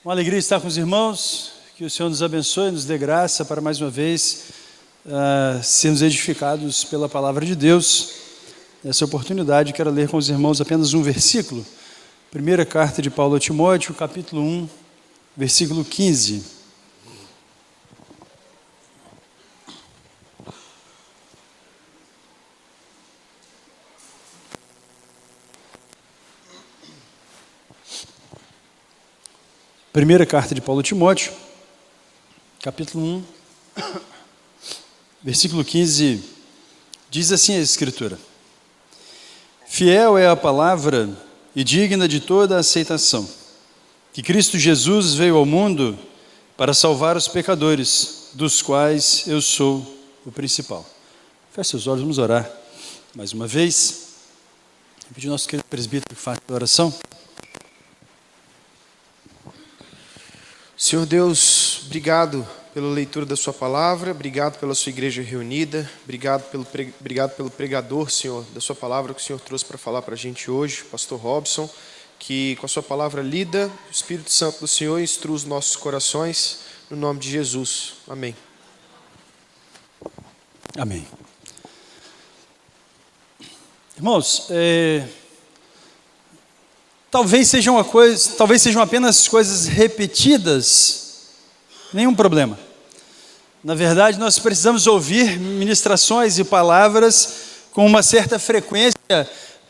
Uma alegria estar com os irmãos, que o Senhor nos abençoe e nos dê graça para mais uma vez sermos edificados pela palavra de Deus. Nessa oportunidade quero ler com os irmãos apenas um versículo. Primeira carta de Paulo a Timóteo, capítulo 1, versículo 15. Primeira carta de Paulo a Timóteo, capítulo 1, versículo 15, diz assim a Escritura: Fiel é a palavra e digna de toda a aceitação, que Cristo Jesus veio ao mundo para salvar os pecadores, dos quais eu sou o principal. Feche seus olhos, vamos orar mais uma vez. Vou pedir ao nosso querido presbítero que faça a oração. Senhor Deus, obrigado pela leitura da sua palavra, obrigado pela sua igreja reunida, obrigado pelo pregador, Senhor, da sua palavra que o Senhor trouxe para falar para a gente hoje, pastor Robson, que com a sua palavra lida, o Espírito Santo do Senhor instrua os nossos corações, no nome de Jesus. Amém. Amém. Irmãos, talvez sejam apenas coisas repetidas, nenhum problema. Na verdade, nós precisamos ouvir ministrações e palavras com uma certa frequência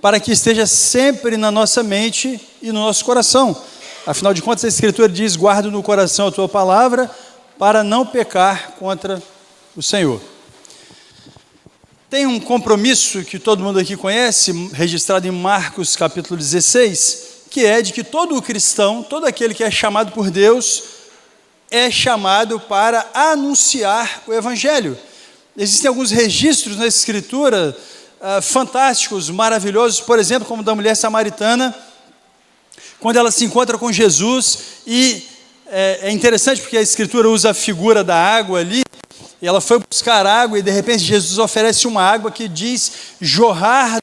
para que esteja sempre na nossa mente e no nosso coração. Afinal de contas, a Escritura diz: guarda no coração a tua palavra para não pecar contra o Senhor. Tem um compromisso que todo mundo aqui conhece, registrado em Marcos capítulo 16, que é de que todo cristão, todo aquele que é chamado por Deus, é chamado para anunciar o Evangelho. Existem alguns registros na Escritura fantásticos, maravilhosos, por exemplo, como o da mulher samaritana, quando ela se encontra com Jesus, e é interessante porque a Escritura usa a figura da água ali, e ela foi buscar água, e de repente Jesus oferece uma água que diz jorrar,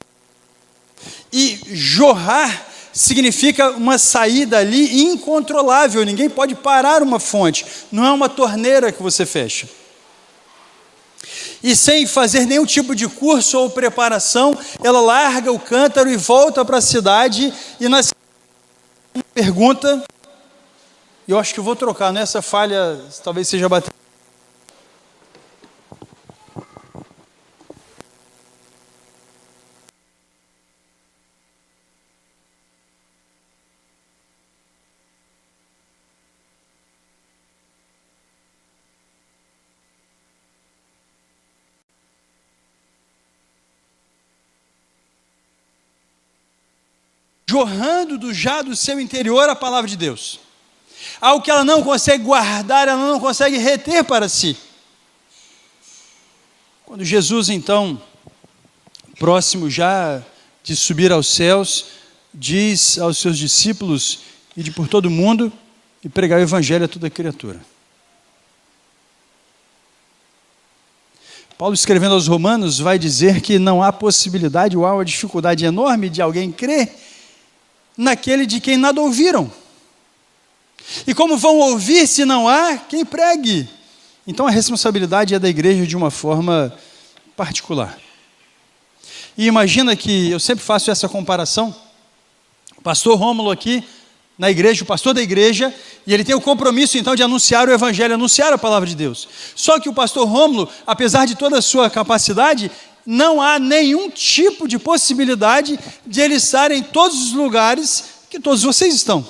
e jorrar significa uma saída ali incontrolável, ninguém pode parar uma fonte, não é uma torneira que você fecha. E sem fazer nenhum tipo de curso ou preparação, ela larga o cântaro e volta para a cidade, e na pergunta, eu acho que eu vou trocar, nessa falha talvez seja a bateria. Jorrando do seu interior a palavra de Deus, algo que ela não consegue guardar, ela não consegue reter para si. Quando Jesus então, próximo já de subir aos céus, diz aos seus discípulos: ide por todo mundo e pregar o Evangelho a toda criatura. Paulo, escrevendo aos Romanos, vai dizer que não há possibilidade ou há uma dificuldade enorme de alguém crer naquele de quem nada ouviram. E como vão ouvir se não há quem pregue? Então a responsabilidade é da igreja de uma forma particular. E imagina que, eu sempre faço essa comparação, o pastor Rômulo aqui na igreja, o pastor da igreja, e ele tem o compromisso então de anunciar o Evangelho, anunciar a palavra de Deus. Só que o pastor Rômulo, apesar de toda a sua capacidade, não há nenhum tipo de possibilidade de ele estar em todos os lugares que todos vocês estão.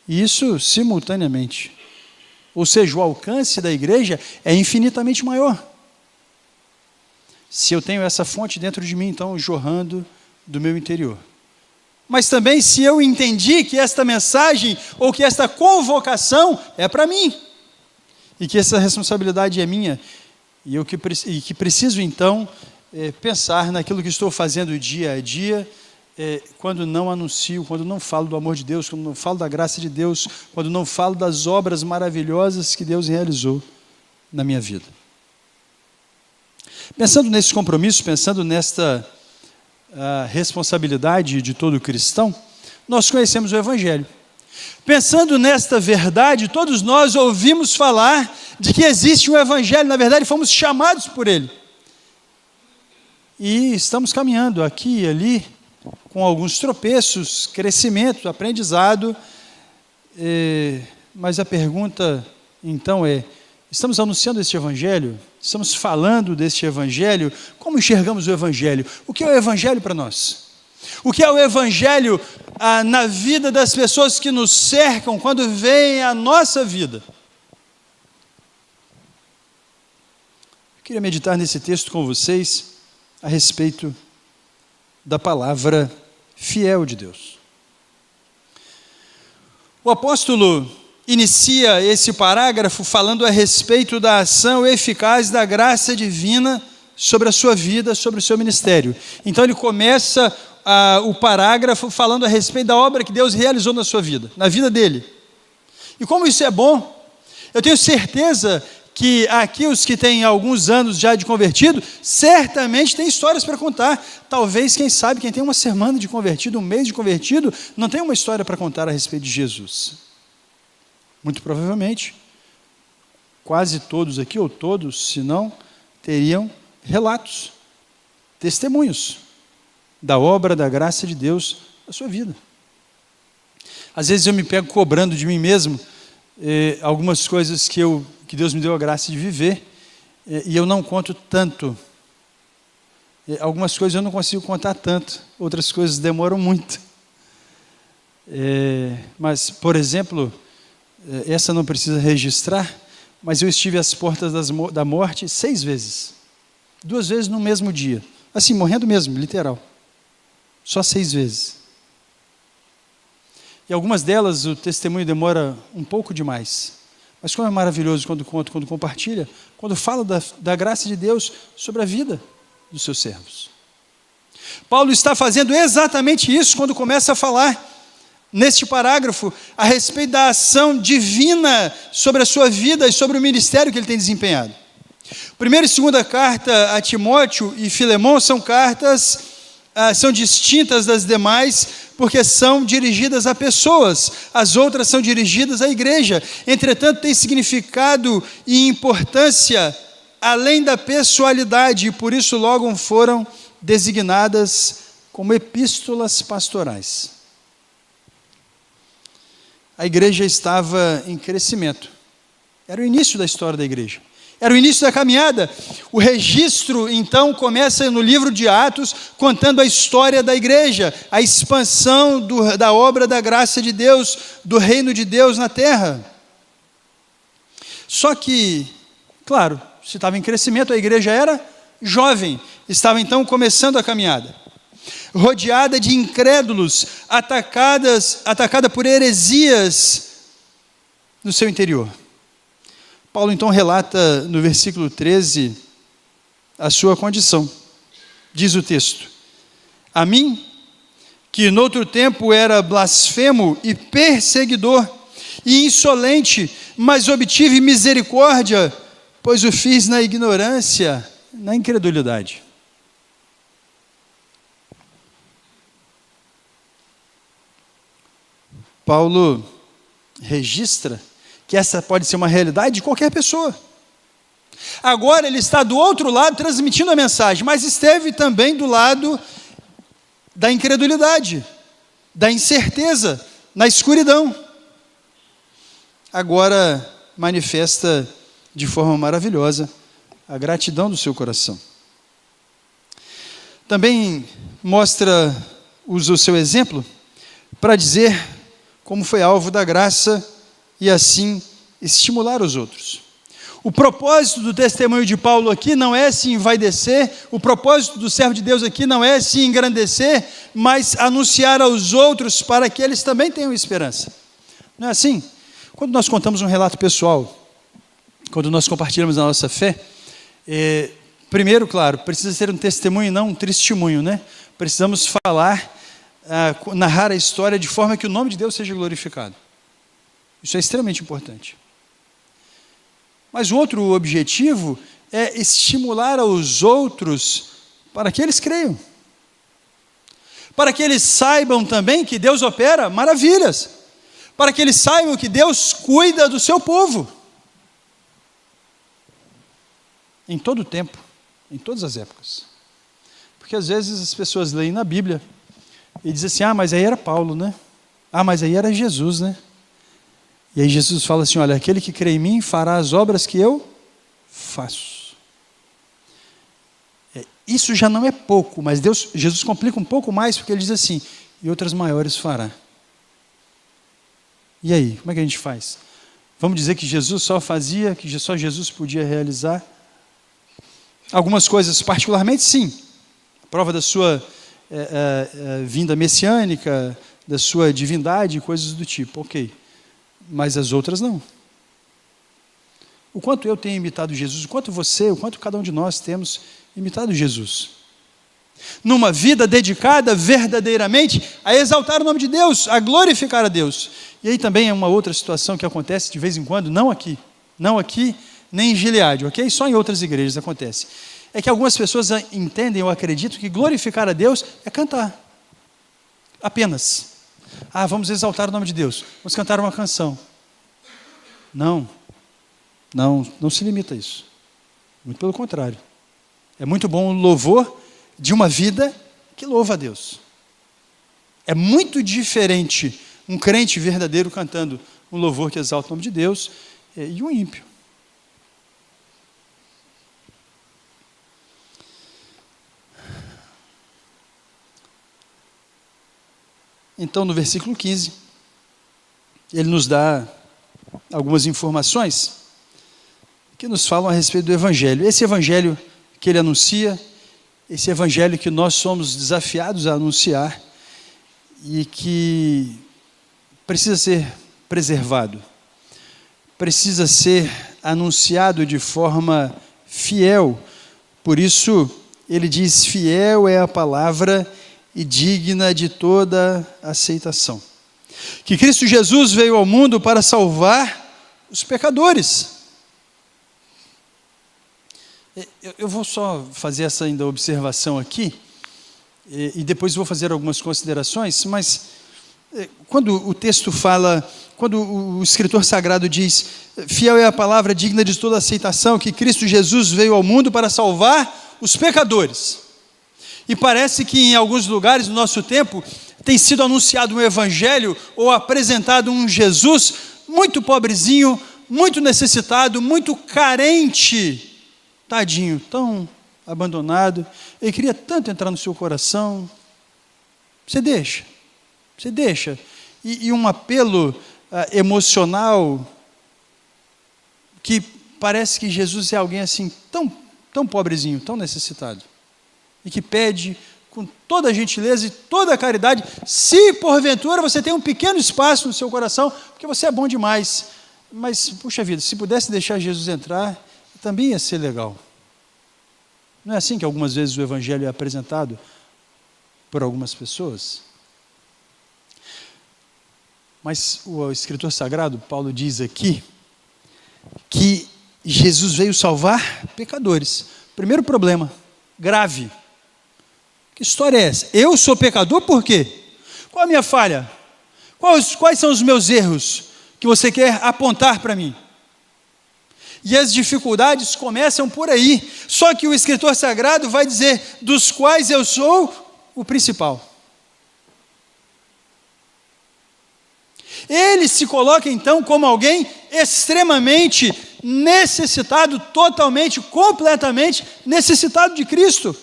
E isso simultaneamente. Ou seja, o alcance da igreja é infinitamente maior. Se eu tenho essa fonte dentro de mim, então, jorrando do meu interior. Mas também se eu entendi que esta mensagem, ou que esta convocação é para mim, e que essa responsabilidade é minha, e que preciso então pensar naquilo que estou fazendo dia a dia, quando não anuncio, quando não falo do amor de Deus, quando não falo da graça de Deus, quando não falo das obras maravilhosas que Deus realizou na minha vida. Pensando nesse compromisso, pensando nesta responsabilidade de todo cristão, nós conhecemos o Evangelho. Pensando nesta verdade, todos nós ouvimos falar de que existe um evangelho, na verdade fomos chamados por ele. E estamos caminhando aqui e ali, com alguns tropeços, crescimento, aprendizado, mas a pergunta então é, estamos anunciando este evangelho? Estamos falando deste evangelho? Como enxergamos o evangelho? O que é o evangelho para nós? O que é o evangelho na vida das pessoas que nos cercam, quando veem a nossa vida? Eu queria meditar nesse texto com vocês a respeito da palavra fiel de Deus. O apóstolo inicia esse parágrafo falando a respeito da ação eficaz da graça divina sobre a sua vida, sobre o seu ministério. Então ele começa o parágrafo falando a respeito da obra que Deus realizou na sua vida, na vida dele. E como isso é bom, eu tenho certeza que aqui os que têm alguns anos já de convertido, certamente têm histórias para contar. Talvez, quem sabe, quem tem uma semana de convertido, um mês de convertido, não tem uma história para contar a respeito de Jesus. Muito provavelmente, quase todos aqui, ou todos, se não, teriam relatos, testemunhos da obra, da graça de Deus na sua vida. Às vezes eu me pego cobrando de mim mesmo algumas coisas que Deus me deu a graça de viver, e eu não conto tanto. Algumas coisas eu não consigo contar tanto, outras coisas demoram muito. Mas, por exemplo, essa não precisa registrar, mas eu estive às portas da morte 6 vezes. 2 vezes no mesmo dia. Assim, morrendo mesmo, literal. Só 6 vezes. E algumas delas o testemunho demora um pouco demais. Mas como é maravilhoso quando conta, quando compartilha, quando fala da graça de Deus sobre a vida dos seus servos. Paulo está fazendo exatamente isso quando começa a falar neste parágrafo a respeito da ação divina sobre a sua vida e sobre o ministério que ele tem desempenhado. Primeira e segunda carta a Timóteo e Filemão são cartas são distintas das demais porque são dirigidas a pessoas, as outras são dirigidas à igreja. Entretanto, tem significado e importância além da pessoalidade, e por isso logo foram designadas como epístolas pastorais. A igreja estava em crescimento. Era o início da história da igreja. Era o início da caminhada. O registro, então, começa no livro de Atos, contando a história da igreja, a expansão da obra da graça de Deus, do reino de Deus na terra. Só que, claro, se estava em crescimento, a igreja era jovem, estava então começando a caminhada. Rodeada de incrédulos, atacada por heresias no seu interior. Paulo então relata no versículo 13 a sua condição. Diz o texto: a mim, que noutro tempo era blasfemo e perseguidor e insolente, mas obtive misericórdia, pois o fiz na ignorância, na incredulidade. Paulo registra que essa pode ser uma realidade de qualquer pessoa. Agora ele está do outro lado transmitindo a mensagem, mas esteve também do lado da incredulidade, da incerteza, na escuridão. Agora manifesta de forma maravilhosa a gratidão do seu coração. Também usa o seu exemplo para dizer como foi alvo da graça e assim estimular os outros. O propósito do testemunho de Paulo aqui não é se envaidecer, o propósito do servo de Deus aqui não é se engrandecer, mas anunciar aos outros para que eles também tenham esperança. Não é assim? Quando nós contamos um relato pessoal, quando nós compartilhamos a nossa fé, primeiro, claro, precisa ser um testemunho e não um testemunho, né? Precisamos falar, narrar a história de forma que o nome de Deus seja glorificado. Isso é extremamente importante. Mas o outro objetivo é estimular aos outros para que eles creiam. Para que eles saibam também que Deus opera maravilhas. para que eles saibam que Deus cuida do seu povo. Em todo o tempo, em todas as épocas. Porque às vezes as pessoas leem na Bíblia e dizem assim, mas aí era Paulo, né? Mas aí era Jesus, né? E aí Jesus fala assim, olha, aquele que crê em mim fará as obras que eu faço. Isso já não é pouco, mas Jesus complica um pouco mais, porque ele diz assim, e outras maiores fará. E aí, como é que a gente faz? Vamos dizer que Jesus só fazia, que só Jesus podia realizar algumas coisas, particularmente sim, prova da sua vinda messiânica, da sua divindade, coisas do tipo, ok, mas as outras não. O quanto eu tenho imitado Jesus, o quanto você, o quanto cada um de nós temos imitado Jesus. Numa vida dedicada verdadeiramente a exaltar o nome de Deus, a glorificar a Deus. E aí também é uma outra situação que acontece de vez em quando, não aqui, nem em Gileade, ok? Só em outras igrejas acontece. É que algumas pessoas entendem ou acreditam que glorificar a Deus é cantar. Apenas. Vamos exaltar o nome de Deus, vamos cantar uma canção. Não se limita a isso. Muito pelo contrário. É muito bom o louvor de uma vida que louva a Deus. É muito diferente um crente verdadeiro cantando um louvor que exalta o nome de Deus e um ímpio. Então, no versículo 15, ele nos dá algumas informações que nos falam a respeito do Evangelho. Esse Evangelho que ele anuncia, esse Evangelho que nós somos desafiados a anunciar e que precisa ser preservado, precisa ser anunciado de forma fiel. Por isso, ele diz, fiel é a palavra e digna de toda aceitação. Que Cristo Jesus veio ao mundo para salvar os pecadores. Eu vou só fazer essa ainda observação aqui, e depois vou fazer algumas considerações, mas quando o texto fala, quando o escritor sagrado diz, fiel é a palavra digna de toda aceitação, que Cristo Jesus veio ao mundo para salvar os pecadores. E parece que em alguns lugares do nosso tempo tem sido anunciado um evangelho ou apresentado um Jesus muito pobrezinho, muito necessitado, muito carente, tadinho, tão abandonado. Ele queria tanto entrar no seu coração. Você deixa. E um apelo emocional que parece que Jesus é alguém assim tão pobrezinho, tão necessitado. E que pede com toda a gentileza e toda a caridade, se porventura você tem um pequeno espaço no seu coração, porque você é bom demais, mas, puxa vida, se pudesse deixar Jesus entrar, também ia ser legal. Não é assim que algumas vezes o Evangelho é apresentado por algumas pessoas? Mas o escritor sagrado, Paulo, diz aqui, que Jesus veio salvar pecadores. Primeiro problema, grave. Que história é essa? Eu sou pecador por quê? Qual a minha falha? Quais são os meus erros que você quer apontar para mim? E as dificuldades começam por aí. Só que o escritor sagrado vai dizer, dos quais eu sou o principal. Ele se coloca então como alguém extremamente necessitado, totalmente, completamente necessitado de Cristo.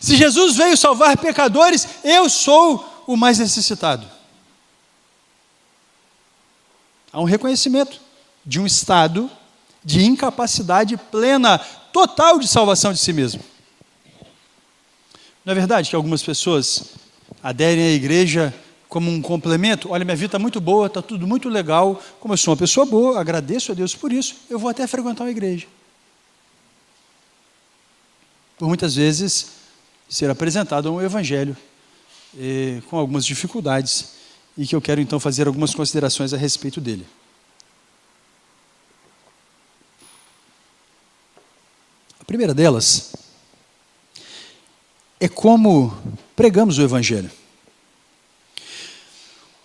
Se Jesus veio salvar pecadores, eu sou o mais necessitado. Há um reconhecimento de um estado de incapacidade plena, total de salvação de si mesmo. Não é verdade que algumas pessoas aderem à igreja como um complemento? Olha, minha vida está muito boa, está tudo muito legal, como eu sou uma pessoa boa, agradeço a Deus por isso, eu vou até frequentar uma igreja. Por muitas vezes, ser apresentado um evangelho com algumas dificuldades, e que eu quero então fazer algumas considerações a respeito dele. A primeira delas é como pregamos o evangelho.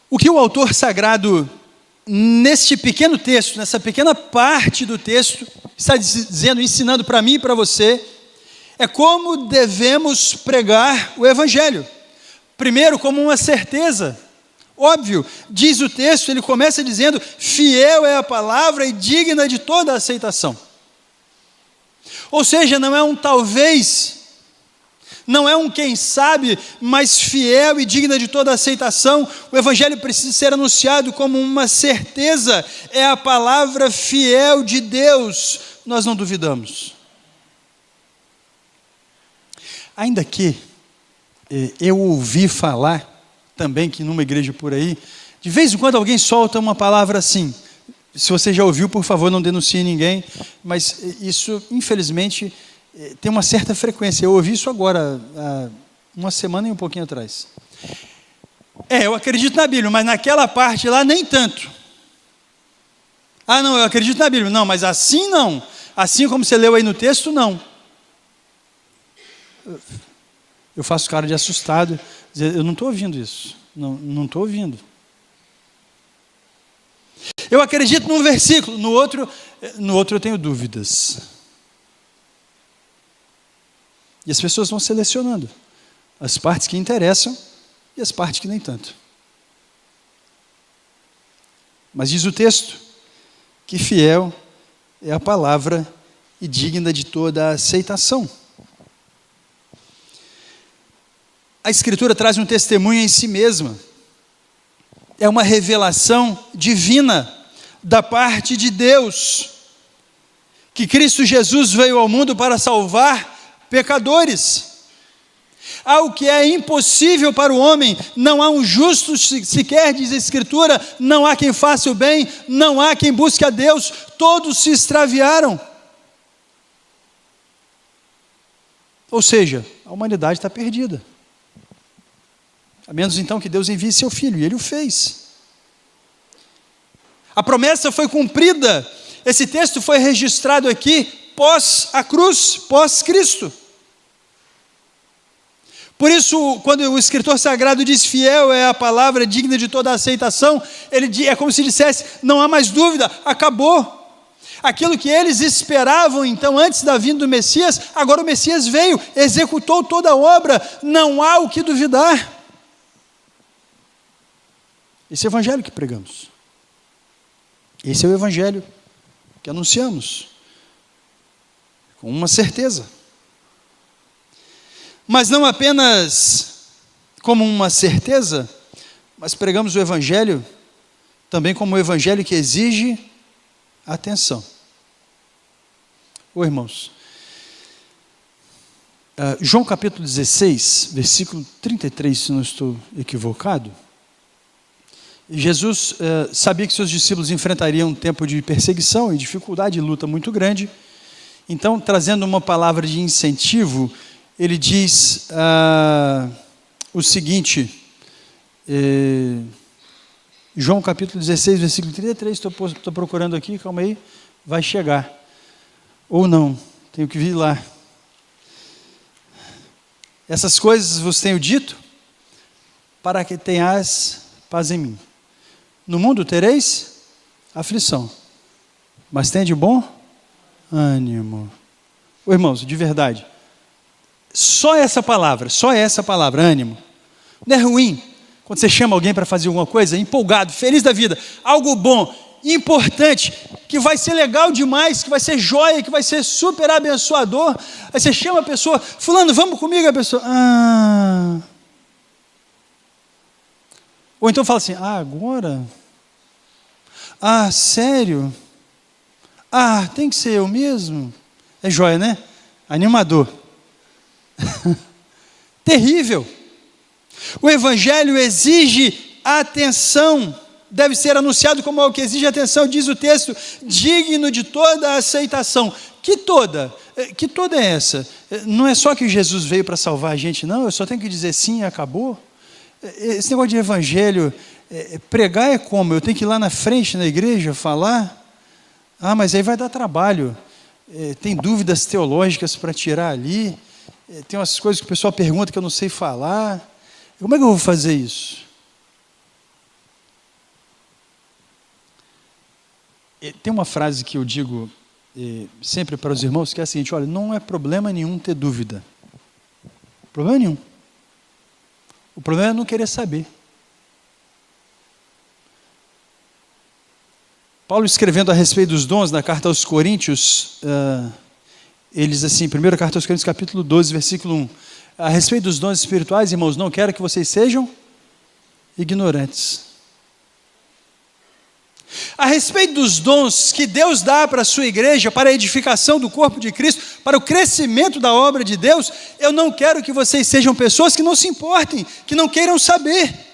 O que o autor sagrado neste pequeno texto, nessa pequena parte do texto, está dizendo, ensinando para mim e para você, é como devemos pregar o Evangelho. Primeiro, como uma certeza. Óbvio, diz o texto, ele começa dizendo, fiel é a palavra e digna de toda aceitação. Ou seja, não é um talvez, não é um quem sabe, mas fiel e digna de toda aceitação. O Evangelho precisa ser anunciado como uma certeza, é a palavra fiel de Deus, nós não duvidamos. Ainda que eu ouvi falar também que numa igreja por aí, de vez em quando alguém solta uma palavra assim, se você já ouviu, por favor, não denuncie ninguém, mas isso, infelizmente, tem uma certa frequência. Eu ouvi isso agora, há uma semana e um pouquinho atrás. Eu acredito na Bíblia, mas naquela parte lá nem tanto. Ah, não, eu acredito na Bíblia. Não, mas assim não. Assim como você leu aí no texto, não. Eu faço cara de assustado, dizer, eu não estou ouvindo isso. Não estou ouvindo. Eu acredito num versículo, no outro eu tenho dúvidas. E as pessoas vão selecionando as partes que interessam e as partes que nem tanto. Mas diz o texto que fiel é a palavra e digna de toda a aceitação. A Escritura traz um testemunho em si mesma. É uma revelação divina da parte de Deus, que Cristo Jesus veio ao mundo para salvar pecadores. Algo que é impossível para o homem, não há um justo sequer, diz a Escritura, não há quem faça o bem, não há quem busque a Deus, todos se extraviaram. Ou seja, a humanidade está perdida. A menos então que Deus envie seu Filho, e Ele o fez. A promessa foi cumprida, esse texto foi registrado aqui, pós a cruz, pós Cristo. Por isso, quando o escritor sagrado diz fiel é a palavra digna de toda a aceitação, é como se dissesse, não há mais dúvida, acabou. Aquilo que eles esperavam então antes da vinda do Messias, agora o Messias veio, executou toda a obra, não há o que duvidar. Esse é o evangelho que pregamos. Esse é o evangelho que anunciamos. Com uma certeza. Mas não apenas como uma certeza, mas pregamos o evangelho também como o evangelho que exige atenção. Irmãos, João capítulo 16, versículo 33, se não estou equivocado, Jesus sabia que seus discípulos enfrentariam um tempo de perseguição e dificuldade e luta muito grande. Então, trazendo uma palavra de incentivo, ele diz o seguinte, João capítulo 16, versículo 33, estou procurando aqui, calma aí, vai chegar. Ou não, tenho que vir lá. Essas coisas vos tenho dito, para que tenhais paz em mim. No mundo tereis aflição, mas tende bom ânimo. Irmãos, de verdade, só essa palavra, ânimo, não é ruim quando você chama alguém para fazer alguma coisa, empolgado, feliz da vida, algo bom, importante, que vai ser legal demais, que vai ser joia, que vai ser super abençoador. Aí você chama a pessoa, fulano, vamos comigo, a pessoa, Ou então fala assim, agora? Sério? Tem que ser eu mesmo? É joia, né? Animador. Terrível. O evangelho exige atenção, deve ser anunciado como algo que exige atenção, diz o texto, digno de toda a aceitação. Que toda é essa? Não é só que Jesus veio para salvar a gente, não, eu só tenho que dizer sim e acabou. Esse negócio de evangelho, pregar é como? Eu tenho que ir lá na frente, na igreja, falar? Mas aí vai dar trabalho, tem dúvidas teológicas para tirar ali, tem umas coisas que o pessoal pergunta que eu não sei falar, como é que eu vou fazer isso? Tem uma frase que eu digo sempre para os irmãos, que é a seguinte: olha, não é problema nenhum ter dúvida. Problema nenhum. O problema é não querer saber. Paulo, escrevendo a respeito dos dons, na carta aos Coríntios, ele diz assim, primeira carta aos Coríntios, capítulo 12, versículo 1, a respeito dos dons espirituais, irmãos, não quero que vocês sejam ignorantes. A respeito dos dons que Deus dá para a sua igreja, para a edificação do corpo de Cristo, para o crescimento da obra de Deus, eu não quero que vocês sejam pessoas que não se importem, que não queiram saber.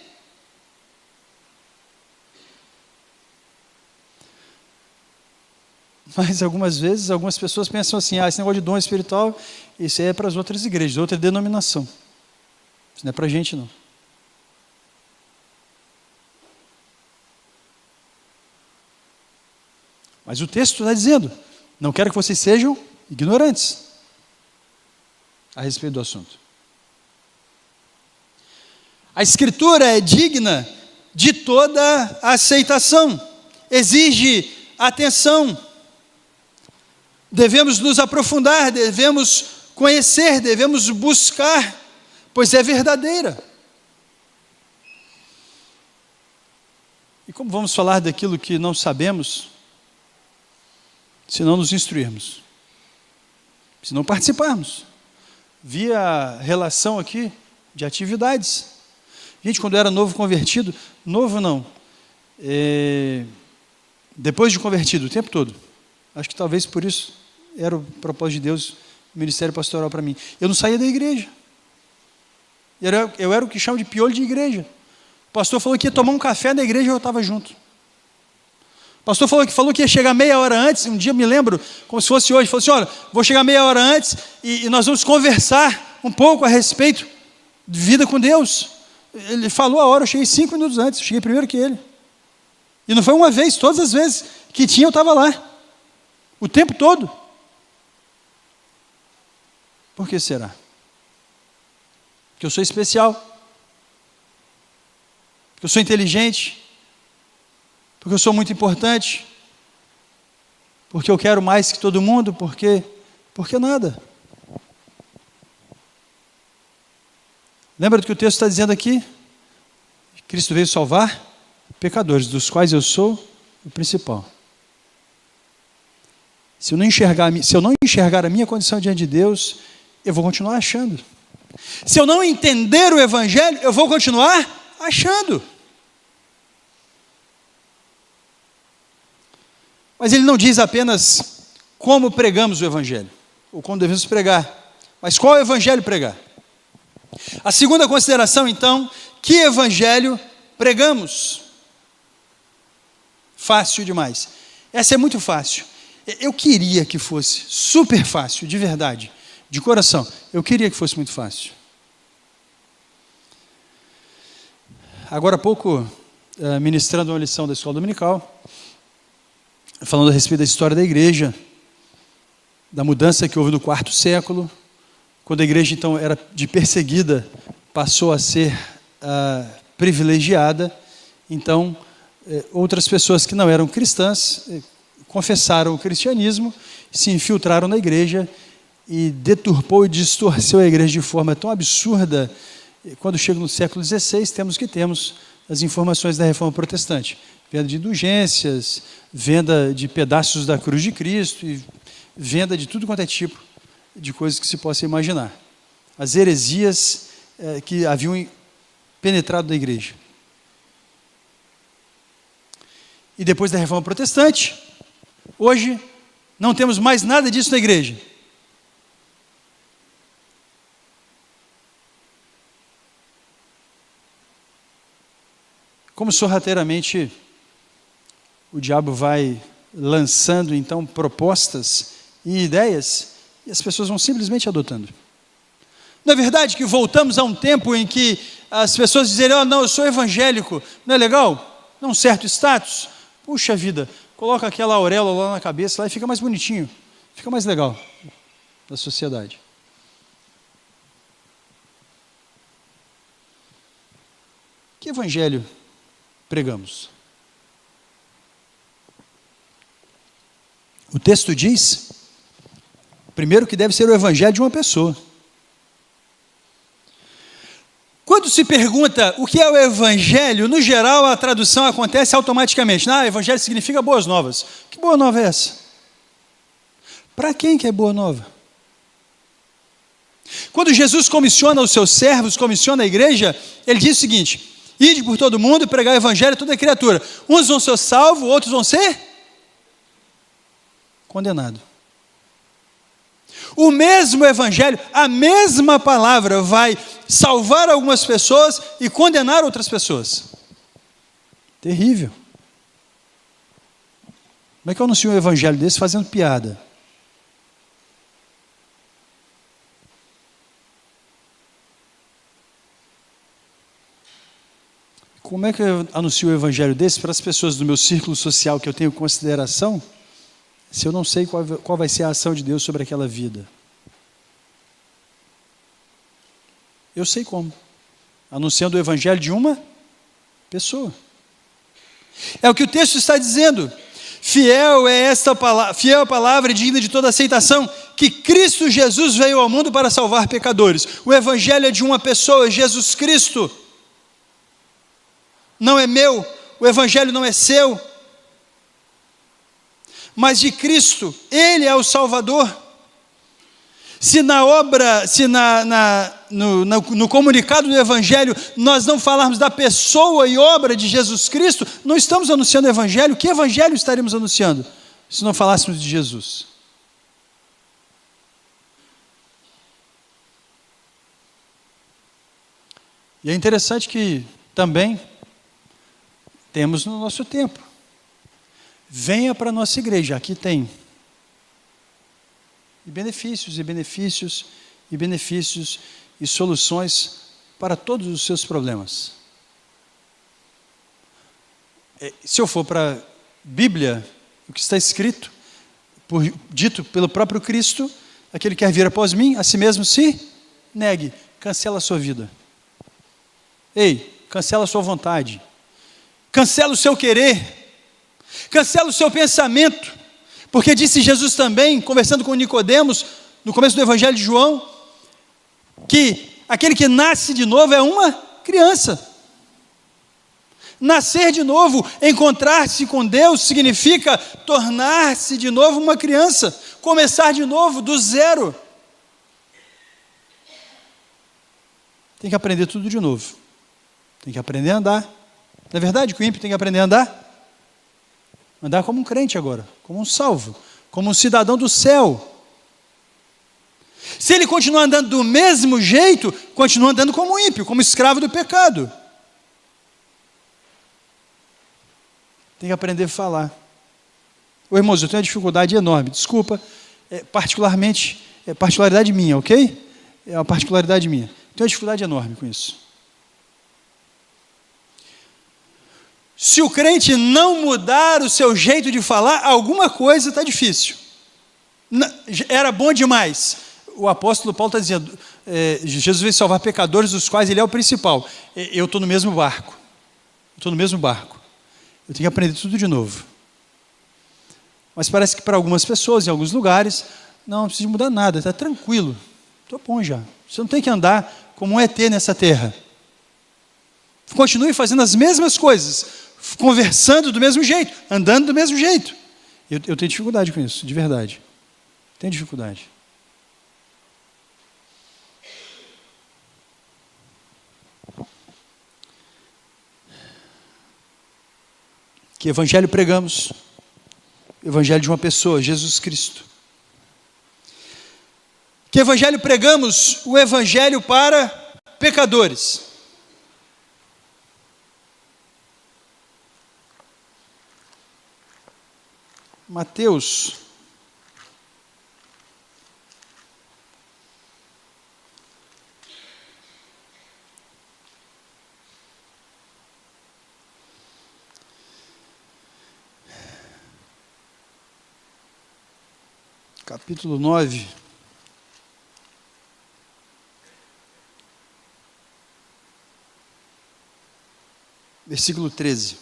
Mas algumas vezes, algumas pessoas pensam assim, esse negócio de dom espiritual, isso é para as outras igrejas, outra denominação. Isso não é para a gente, não. Mas o texto está dizendo, não quero que vocês sejam ignorantes a respeito do assunto. A Escritura é digna de toda aceitação, exige atenção. Devemos nos aprofundar, devemos conhecer, devemos buscar, pois é verdadeira. E como vamos falar daquilo que não sabemos, se não nos instruirmos, se não participarmos? Via relação aqui de atividades. Gente, quando eu era novo convertido, novo não, depois de convertido, o tempo todo, acho que talvez por isso era o propósito de Deus, o ministério pastoral para mim. Eu não saía da igreja. Eu era o que chama de piolho de igreja. O pastor falou que ia tomar um café na igreja e eu estava junto. O pastor falou que ia chegar meia hora antes. Um dia eu me lembro, como se fosse hoje, falou assim, olha, vou chegar meia hora antes e nós vamos conversar um pouco a respeito de vida com Deus. Ele falou a hora, eu cheguei 5 minutos antes, eu cheguei primeiro que ele. E não foi uma vez, todas as vezes que tinha eu estava lá. O tempo todo. Por que será? Porque eu sou especial. Porque eu sou inteligente. Porque eu sou muito importante. Porque eu quero mais que todo mundo. Porque nada. Lembra do que o texto está dizendo aqui? Cristo veio salvar pecadores, dos quais eu sou o principal. Se eu não enxergar a minha condição diante de Deus, eu vou continuar achando. Se eu não entender o Evangelho, eu vou continuar achando. Mas ele não diz apenas como pregamos o Evangelho, ou como devemos pregar, mas qual Evangelho pregar. A segunda consideração, então, que Evangelho pregamos? Fácil demais. Essa é muito fácil. Eu queria que fosse super fácil, de verdade, de coração. Eu queria que fosse muito fácil. Agora há pouco, ministrando uma lição da escola dominical, falando a respeito da história da igreja, da mudança que houve no 4º século, quando a igreja então era de perseguida, passou a ser privilegiada. Então, outras pessoas que não eram cristãs confessaram o cristianismo, se infiltraram na igreja e deturpou e distorceu a igreja de forma tão absurda. Quando chega no século XVI, temos as informações da Reforma Protestante. Venda de indulgências, venda de pedaços da cruz de Cristo, e venda de tudo quanto é tipo de coisas que se possa imaginar. As heresias que haviam penetrado na igreja. E depois da Reforma Protestante, hoje não temos mais nada disso na igreja. Como sorrateiramente o diabo vai lançando então propostas e ideias, e as pessoas vão simplesmente adotando. Não é verdade que voltamos a um tempo em que as pessoas dizem, não, eu sou evangélico, não é legal? Não, um certo status. Puxa vida, coloca aquela auréola lá na cabeça lá e fica mais bonitinho, fica mais legal da sociedade. Que evangelho pregamos? O texto diz, primeiro, que deve ser o evangelho de uma pessoa. Quando se pergunta o que é o evangelho, no geral a tradução acontece automaticamente. Evangelho significa boas novas. Que boa nova é essa? Para quem que é boa nova? Quando Jesus comissiona os seus servos, comissiona a igreja, ele diz o seguinte: ide por todo mundo e pregar o evangelho a toda criatura. Uns vão ser salvos, outros vão ser condenados. O mesmo evangelho, a mesma palavra vai salvar algumas pessoas e condenar outras pessoas. Terrível. Como é que eu anuncio um evangelho desse fazendo piada? Como é que eu anuncio um evangelho desse para as pessoas do meu círculo social que eu tenho consideração, se eu não sei qual vai ser a ação de Deus sobre aquela vida? Eu sei como. Anunciando o evangelho de uma pessoa. É o que o texto está dizendo. Fiel é esta palavra, fiel a palavra e digna de toda aceitação, que Cristo Jesus veio ao mundo para salvar pecadores. O evangelho é de uma pessoa, Jesus Cristo. Não é meu, o evangelho não é seu, mas de Cristo. Ele é o Salvador. Se na obra, no comunicado do evangelho nós não falarmos da pessoa e obra de Jesus Cristo, não estamos anunciando o evangelho. Que evangelho estaremos anunciando se não falássemos de Jesus? E é interessante que também temos no nosso tempo. Venha para a nossa igreja, aqui tem. E benefícios, e benefícios, e benefícios, e soluções para todos os seus problemas. Se eu for para a Bíblia, o que está escrito, dito pelo próprio Cristo, aquele que quer vir após mim, a si mesmo se negue, cancela a sua vida. Ei, cancela a sua vontade. Cancela o seu querer, cancela o seu pensamento, porque disse Jesus também, conversando com Nicodemos, no começo do Evangelho de João, que aquele que nasce de novo é uma criança. Nascer de novo, encontrar-se com Deus, significa tornar-se de novo uma criança, começar de novo, do zero. Tem que aprender tudo de novo, tem que aprender a andar. Não é verdade que o ímpio tem que aprender a andar? Andar como um crente agora, como um salvo, como um cidadão do céu. Se ele continuar andando do mesmo jeito, continua andando como um ímpio, como escravo do pecado. Tem que aprender a falar. Ô irmãos, eu tenho uma dificuldade enorme, desculpa, particularidade minha, ok? É uma particularidade minha. Tenho uma dificuldade enorme com isso. Se o crente não mudar o seu jeito de falar, alguma coisa está difícil. Era bom demais. O apóstolo Paulo está dizendo, Jesus veio salvar pecadores, dos quais ele é o principal. Eu estou no mesmo barco. Eu tenho que aprender tudo de novo. Mas parece que para algumas pessoas, em alguns lugares, não precisa mudar nada, está tranquilo. Estou bom já. Você não tem que andar como um ET nessa terra. Continue fazendo as mesmas coisas, conversando do mesmo jeito, andando do mesmo jeito. Eu tenho dificuldade com isso, de verdade. Tenho dificuldade. Que evangelho pregamos? Evangelho de uma pessoa, Jesus Cristo. Que evangelho pregamos? O evangelho para pecadores. Mateus, capítulo 9, versículo 13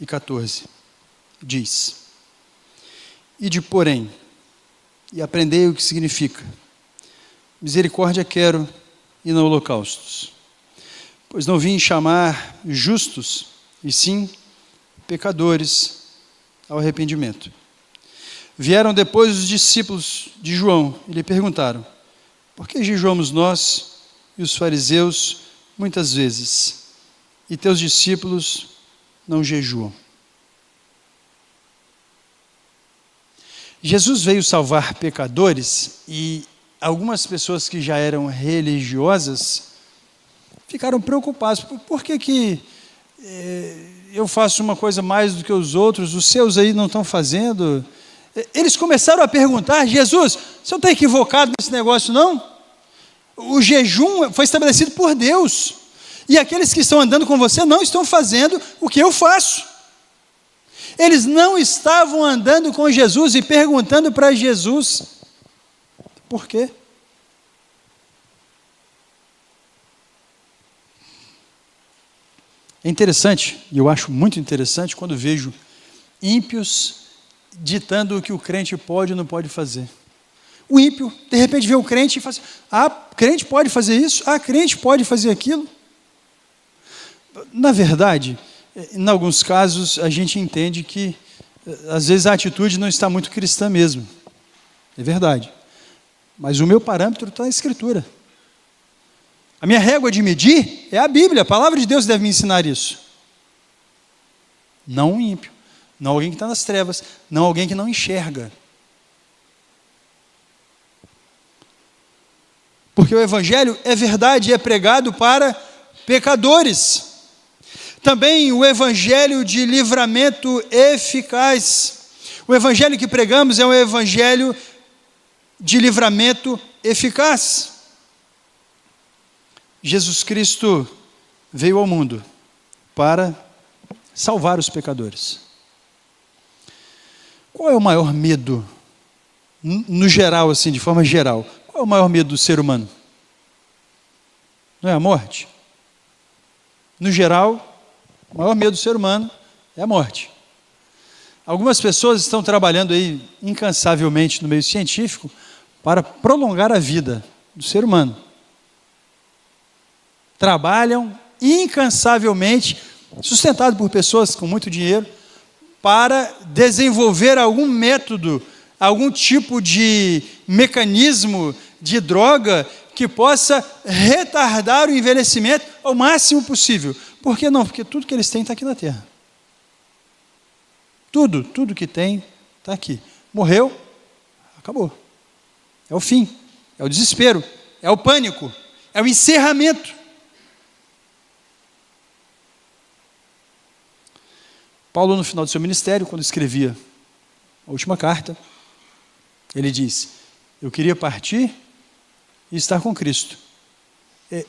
e 14, diz: Ide, porém, e aprendei o que significa. Misericórdia quero e não holocaustos. Pois não vim chamar justos, e sim pecadores ao arrependimento. Vieram depois os discípulos de João e lhe perguntaram: por que jejuamos nós e os fariseus muitas vezes, e teus discípulos não jejuam? Jesus veio salvar pecadores, e algumas pessoas que já eram religiosas ficaram preocupadas. Por que eu faço uma coisa mais do que os outros, os seus aí não estão fazendo? Eles começaram a perguntar: Jesus, você não está equivocado nesse negócio, não? O jejum foi estabelecido por Deus, e aqueles que estão andando com você não estão fazendo o que eu faço. Eles não estavam andando com Jesus e perguntando para Jesus: por quê? É interessante, e eu acho muito interessante, quando vejo ímpios ditando o que o crente pode ou não pode fazer. O ímpio, de repente, vê o crente e fala assim: ah, crente pode fazer isso? Ah, crente pode fazer aquilo? Na verdade, em alguns casos, a gente entende que, às vezes, a atitude não está muito cristã mesmo. É verdade. Mas o meu parâmetro está na Escritura. A minha régua de medir é a Bíblia. A palavra de Deus deve me ensinar isso. Não um ímpio. Não alguém que está nas trevas. Não alguém que não enxerga. Porque o Evangelho é verdade e é pregado para pecadores. Também o Evangelho de livramento eficaz. O Evangelho que pregamos é um Evangelho de livramento eficaz. Jesus Cristo veio ao mundo para salvar os pecadores. Qual é o maior medo, no geral, assim, de forma geral? Qual é o maior medo do ser humano? Não é a morte? No geral, o maior medo do ser humano é a morte. Algumas pessoas estão trabalhando aí incansavelmente no meio científico para prolongar a vida do ser humano. Trabalham incansavelmente, sustentado por pessoas com muito dinheiro, para desenvolver algum método, algum tipo de mecanismo de droga que possa retardar o envelhecimento ao máximo possível. Por que não? Porque tudo que eles têm está aqui na Terra. Tudo que tem está aqui. Morreu, acabou. É o fim, é o desespero, é o pânico, é o encerramento. Paulo, no final do seu ministério, quando escrevia a última carta, ele diz: eu queria partir e estar com Cristo.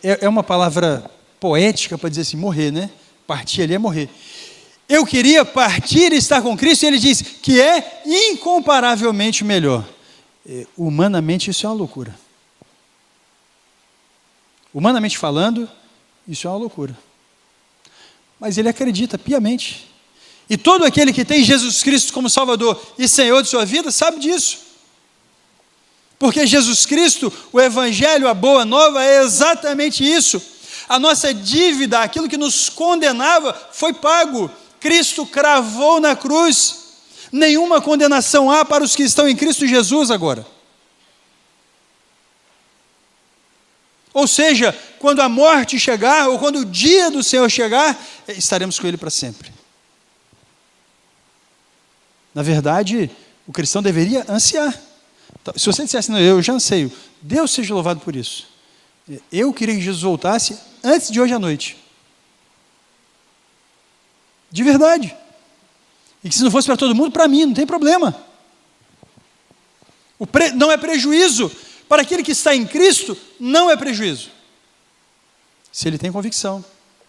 É uma palavra poética para dizer assim, morrer, né? Partir ali é morrer. Eu queria partir e estar com Cristo, e ele diz que é incomparavelmente melhor. Humanamente, isso é uma loucura. Humanamente falando, isso é uma loucura. Mas ele acredita piamente. E todo aquele que tem Jesus Cristo como Salvador e Senhor de sua vida sabe disso. Porque Jesus Cristo, o Evangelho, a boa nova, é exatamente isso. A nossa dívida, aquilo que nos condenava, foi pago. Cristo cravou na cruz. Nenhuma condenação há para os que estão em Cristo Jesus agora. Ou seja, quando a morte chegar, ou quando o dia do Senhor chegar, estaremos com Ele para sempre. Na verdade, o cristão deveria ansiar. Se você dissesse, não, eu já anseio, Deus seja louvado por isso. Eu queria que Jesus voltasse antes de hoje à noite. De verdade. E que se não fosse para todo mundo, para mim, não tem problema. Não é prejuízo. Para aquele que está em Cristo, não é prejuízo. Se ele tem convicção,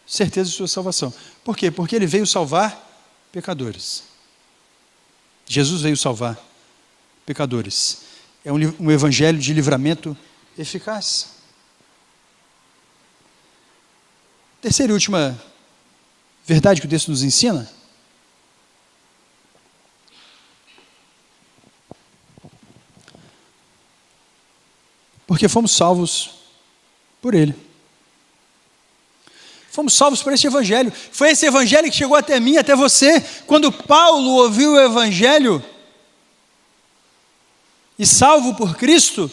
certeza de sua salvação. Por quê? Porque ele veio salvar pecadores. Jesus veio salvar pecadores. É um evangelho de livramento eficaz. Terceira e última verdade que o texto nos ensina. Porque fomos salvos por Ele. Fomos salvos por esse Evangelho. Foi esse Evangelho que chegou até mim, até você. Quando Paulo ouviu o Evangelho, e salvo por Cristo,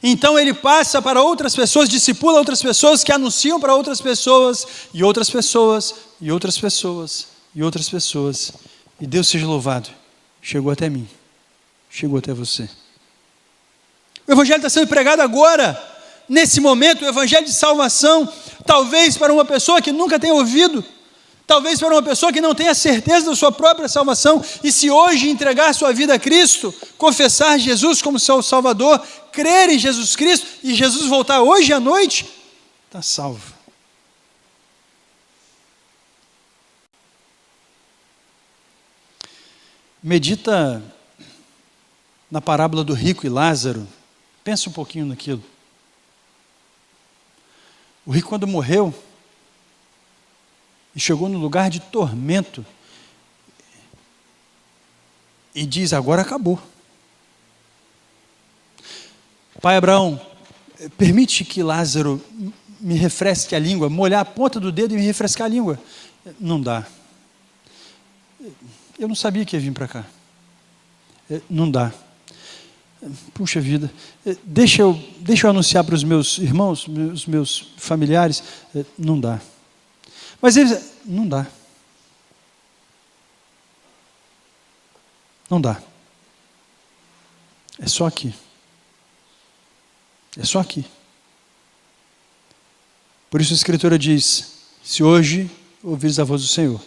então ele passa para outras pessoas, discipula outras pessoas, que anunciam para outras pessoas, e outras pessoas, e outras pessoas, e outras pessoas. E Deus seja louvado. Chegou até mim. Chegou até você. O Evangelho está sendo pregado agora, nesse momento, o Evangelho de salvação, talvez para uma pessoa que nunca tenha ouvido, talvez para uma pessoa que não tenha certeza da sua própria salvação, e se hoje entregar sua vida a Cristo, confessar Jesus como seu Salvador, crer em Jesus Cristo, e Jesus voltar hoje à noite, está salvo. Medita na parábola do rico e Lázaro, pensa um pouquinho naquilo. O rico, quando morreu, e chegou no lugar de tormento, e diz, agora acabou. Pai Abraão, permite que Lázaro me refresque a língua, molhar a ponta do dedo e me refrescar a língua. Não dá. Eu não sabia que ia vir para cá. Não dá. Puxa vida, deixa eu anunciar para os meus irmãos, os meus familiares. Não dá. Mas eles, não dá. Não dá. É só aqui. É só aqui. Por isso a Escritura diz, se hoje ouvires a voz do Senhor,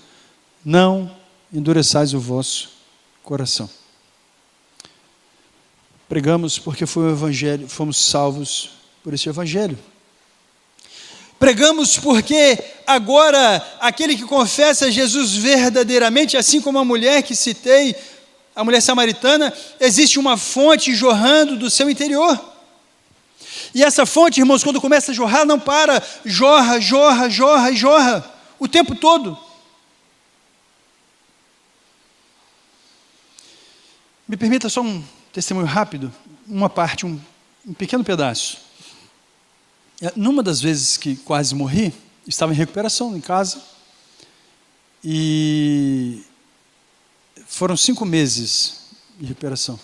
não endureçais o vosso coração. Pregamos porque foi o Evangelho, fomos salvos por esse Evangelho. Pregamos porque agora aquele que confessa Jesus verdadeiramente, assim como a mulher que citei, a mulher samaritana, existe uma fonte jorrando do seu interior. E essa fonte, irmãos, quando começa a jorrar, não para, jorra, jorra, jorra e jorra, o tempo todo. Me permita só um testemunho rápido, uma parte, um pequeno pedaço. Numa das vezes que quase morri, estava em recuperação em casa, e foram 5 meses de recuperação.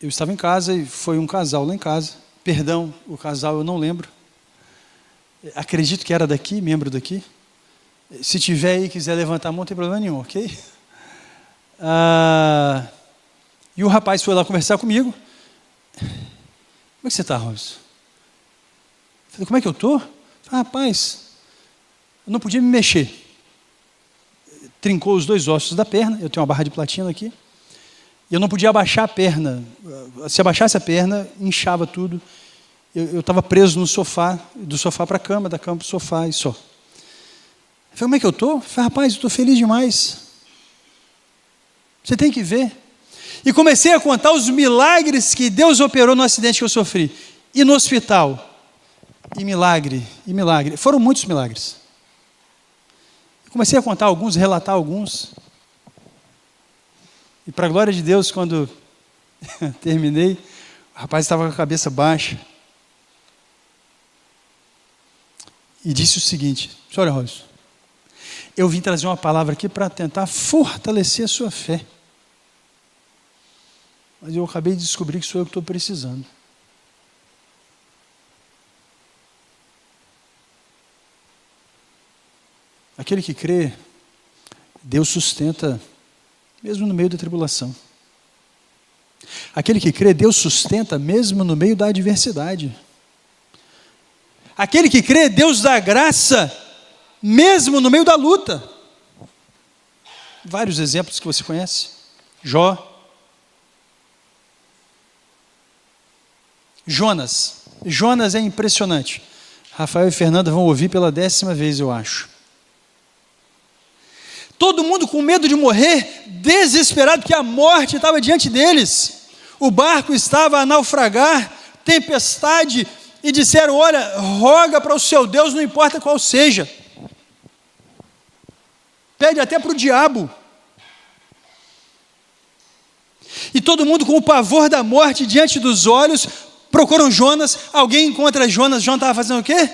Eu estava em casa e foi um casal lá em casa, perdão, o casal eu não lembro, acredito que era daqui, membro daqui, se tiver aí e quiser levantar a mão, não tem problema nenhum, ok? E o rapaz foi lá conversar comigo. Como é que você está, Robson? Falei, como é que eu estou? Rapaz, eu não podia me mexer. Trincou os 2 ossos da perna, eu tenho uma barra de platina aqui, e eu não podia abaixar a perna. Se abaixasse a perna, inchava tudo. Eu estava preso no sofá, do sofá para a cama, da cama para o sofá e só. Eu falei, como é que eu estou? Falei, rapaz, eu estou feliz demais. Você tem que ver. E comecei a contar os milagres que Deus operou no acidente que eu sofri. E no hospital. E milagre, e milagre. Foram muitos milagres. Comecei a contar alguns, relatar alguns. E para a glória de Deus, quando terminei, o rapaz estava com a cabeça baixa. E disse o seguinte, olha, Robson, eu vim trazer uma palavra aqui para tentar fortalecer a sua fé. Mas eu acabei de descobrir que sou eu que estou precisando. Aquele que crê, Deus sustenta, mesmo no meio da tribulação. Aquele que crê, Deus sustenta, mesmo no meio da adversidade. Aquele que crê, Deus dá graça, mesmo no meio da luta. Vários exemplos que você conhece. Jó. Jonas é impressionante. Rafael e Fernanda vão ouvir pela 10ª vez, eu acho. Todo mundo com medo de morrer, desesperado, porque a morte estava diante deles. O barco estava a naufragar, tempestade, e disseram, olha, roga para o seu Deus, não importa qual seja. Pede até para o diabo. E todo mundo com o pavor da morte diante dos olhos, procuram Jonas, alguém encontra Jonas. Jonas estava fazendo o quê?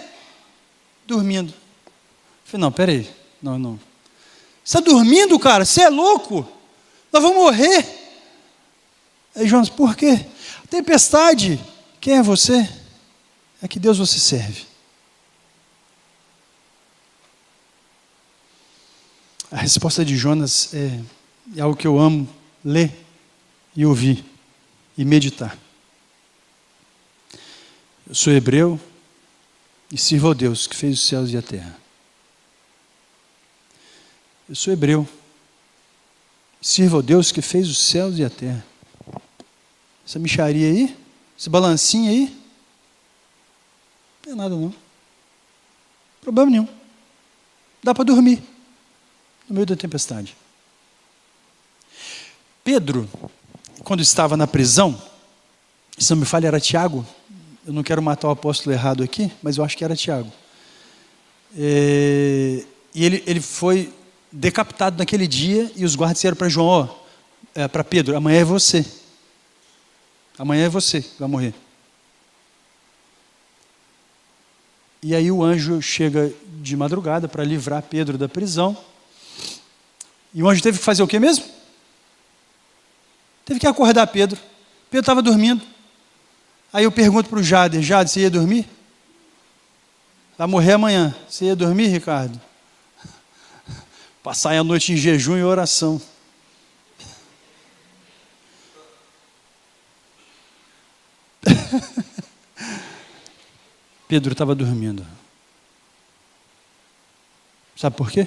Dormindo. Eu falei, não, peraí, não. Você está dormindo, cara? Você é louco? Nós vamos morrer. Aí Jonas, por quê? Tempestade. Quem é você? A que Deus você serve? A resposta de Jonas é algo que eu amo ler e ouvir e meditar. Eu sou hebreu e sirvo ao Deus que fez os céus e a terra. Eu sou hebreu, sirvo ao Deus que fez os céus e a terra. Essa mixaria aí, esse balancinho aí, não é nada não. Problema nenhum. Dá para dormir no meio da tempestade. Pedro, quando estava na prisão, se não me falha, era Tiago. Eu não quero matar o apóstolo errado aqui, mas eu acho que era Tiago. E ele foi decapitado naquele dia, e os guardas disseram para João, para Pedro, amanhã é você. Amanhã é você que vai morrer. E aí o anjo chega de madrugada para livrar Pedro da prisão. E o anjo teve que fazer o quê mesmo? Teve que acordar Pedro. Pedro estava dormindo. Aí eu pergunto para o Jader, você ia dormir? Vai morrer amanhã. Você ia dormir, Ricardo? Passar a noite em jejum e oração. Pedro estava dormindo. Sabe por quê?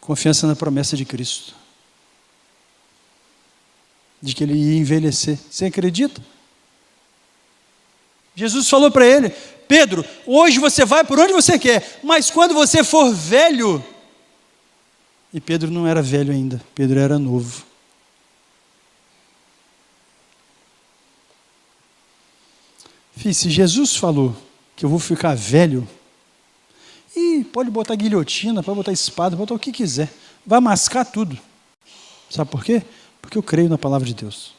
Confiança na promessa de Cristo. De que ele ia envelhecer. Você acredita? Jesus falou para ele, Pedro, hoje você vai por onde você quer, mas quando você for velho... E Pedro não era velho ainda, Pedro era novo. Filho, se Jesus falou que eu vou ficar velho, e pode botar guilhotina, pode botar espada, pode botar o que quiser, vai mascar tudo. Sabe por quê? Porque eu creio na palavra de Deus.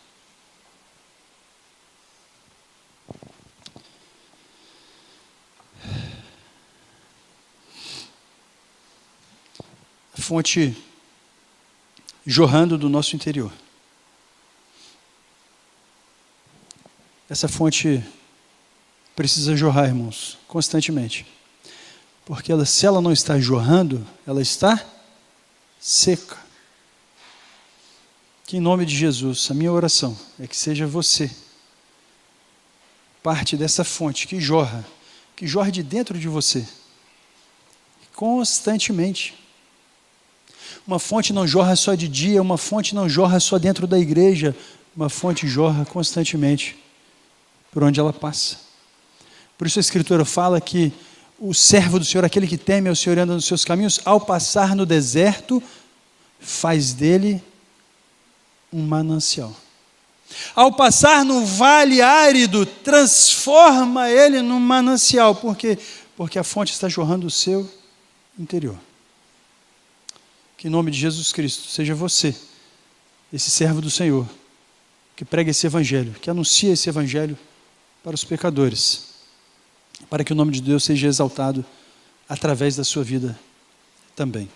A fonte jorrando do nosso interior. Essa fonte precisa jorrar, irmãos, constantemente. Porque se ela não está jorrando, ela está seca. Que em nome de Jesus, a minha oração é que seja você parte dessa fonte que jorre de dentro de você, constantemente. Uma fonte não jorra só de dia, uma fonte não jorra só dentro da igreja, uma fonte jorra constantemente por onde ela passa. Por isso a Escritura fala que o servo do Senhor, aquele que teme ao Senhor e anda nos seus caminhos, ao passar no deserto, faz dele um manancial. Ao passar no vale árido, transforma ele num manancial. Por quê? Porque a fonte está jorrando o seu interior. Que em nome de Jesus Cristo, seja você, esse servo do Senhor, que prega esse evangelho, que anuncia esse evangelho para os pecadores, para que o nome de Deus seja exaltado através da sua vida também.